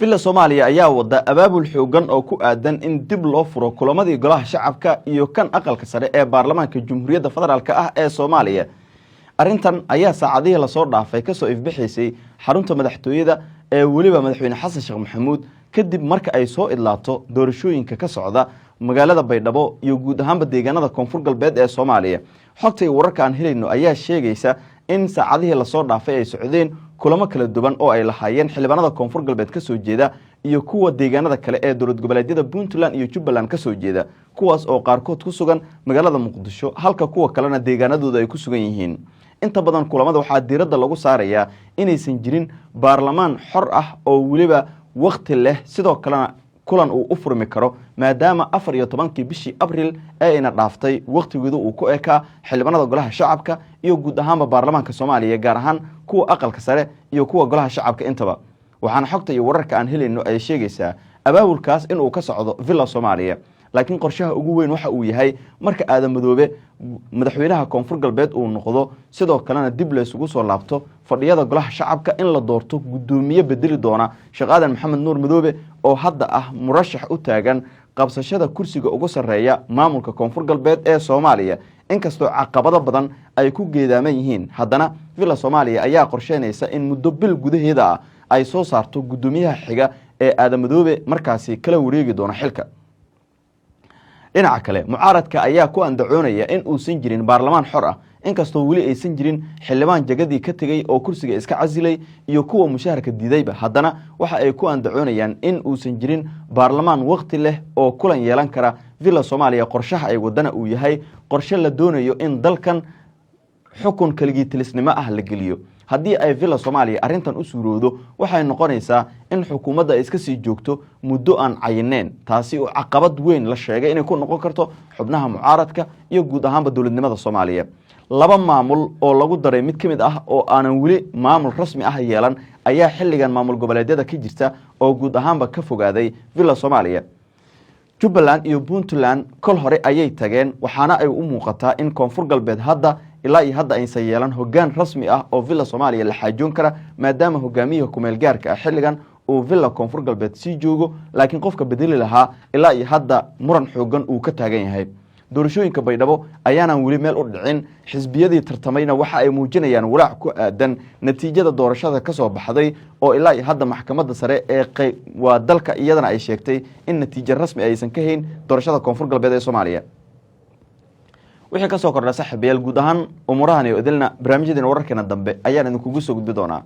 villa Soomaaliya ayaa wada abaabul xoogan oo ku aadan in dib loo furo kulamadii golaha shacabka iyo kan aqalka sare ee baarlamaanka Jamhuuriyadda Federaalka ah ee Soomaaliya. Arrintan ayaa saacadihii la soo dhaafay ka soo ifbixisay xarunta madaxtooyada ee waliba madaxweyne Xasan Sheekh Maxamuud kadib marka ay soo idlaato doorashooyinka ka socda magaalada Baydhabo iyo guud ahaan deegaanada Koonfur Galbeed ee Soomaaliya. Xogta wararka aan helayno ayaa sheegaysa in saacadihii la soo dhaafay ay socdeen kulamo kala duwan oo ay lahaayeen xildhibaanada Koonfur Galbeed ka soo jeeda iyo kuwa deegaanada kale ee dowlad goboleedyada Puntland iyo Jubbaland ka soo jeeda kuwaas oo qaarkood ku sugan magaalada Muqdisho halka kuwa kalena deegaanadooda ay ku sugan yihiin. Inta badan kulamada waxaa diiradda lagu saarayaa inaysan jirin baarlamaan xor ah oo waliba waqti leh sidoo kalena kulan uu u furmi karo maadaama 14 bishii Abriil ay ina dhaaftay waqtigeedu uu ku ekaa xildhibaanada golaha shacabka iyo guud ahaan baarlamaanka Soomaaliya gaar ahaan kuwa aqalka sare iyo kuwa golaha shacabka intaba. waxaana xogta iyo wararka aan helayno ay sheegaysaa abaabulkaas in uu ka socdo villa Soomaaliya laakiin qorshaha ugu weyn waxa uu yahay marka Aadan Madoobe madaxweynaha Koonfur Galbeed uu noqdo sidoo kalena dib la isugu soo laabto fadhiyada golaha shacabka in la doorto gudoomiye bedeli doona Sheekh Aadan Maxamed Nuur Madoobe oo hadda ah murashax u taagan qabsashada kursiga ugu sareeya maamulka Koonfur Galbeed ee Soomaaliya. inkastoo caqabado badan ay ku geedaaman yihiin haddana villa Soomaaliya ayaa qorsheynaysa in muddo bil gudaheeda ay soo saarto gudoomiyaha xiga ee Aadan Madoobe markaasi kala wareegi doona xilka. dhinaca kale mucaaradka ayaa ku andacoonaya in uusan jirin baarlamaan xor ah inkastoo wali aysan jirin xildhibaan jagadii ka tagay oo kursiga iska casilay iyo kuwa mushaharka diidayba haddana waxa ay ku andacoonayaan in uusan jirin baarlamaan waqti leh oo kulan yeelan kara villa Soomaaliya. qorshaha ay wadana uu yahay qorshe la doonayo in dalkan xukun kaligii tilisnimo ah la geliyo. haddii ay villa Soomaaliya arrintan u suuroodo waxay noqonaysaa in xukuumadda ay iska sii joogto muddo aan cayineen taasi oo caqabad weyn la sheegay inay ku noqon karto xubnaha mucaaradka iyo guud ahaanba dowladnimada Soomaaliya. laba maamul oo lagu daray mid kamid ah oo aanan wali maamul rasmi ah yeelan ayaa xilligan maamul goboleedyada ka jirta oo guud ahaanba ka fogaaday villa Soomaaliya. Jubbaland iyo Puntland kol hore ayay tageen waxaana ay u muuqataa in Koonfur Galbeed hadda ilaa iyo hadda aysan yeelan hoggaan rasmi ah oo villa Soomaaliya la xaajoon kara maadaama hogaamiyaha kumeel gaarka ah xilligan uu villa Koonfur Galbeed sii joogo laakiin qofka bedeli lahaa ilaa iyo hadda muran xoogan uu ka taagan yahay. doorashooyinka Baydhabo ayaanan wali meel u dhicin xisbiyadii tartamayna waxa ay muujinayaan walaac ku aadan natiijada doorashada ka soo baxday oo ilaa iyo hadda maxkamadda sare ee waa dalka iyadana ay sheegtay in natiijo rasmi aysan ka hayn doorashada Koonfur Galbeed ee Soomaaliya. wixii ka soo kordhay saaxiibayaal guud ahaan umurahan iyo idilna barnaamijyadeena wararkeena dambe ayaan idinku soo gudbi doonaa.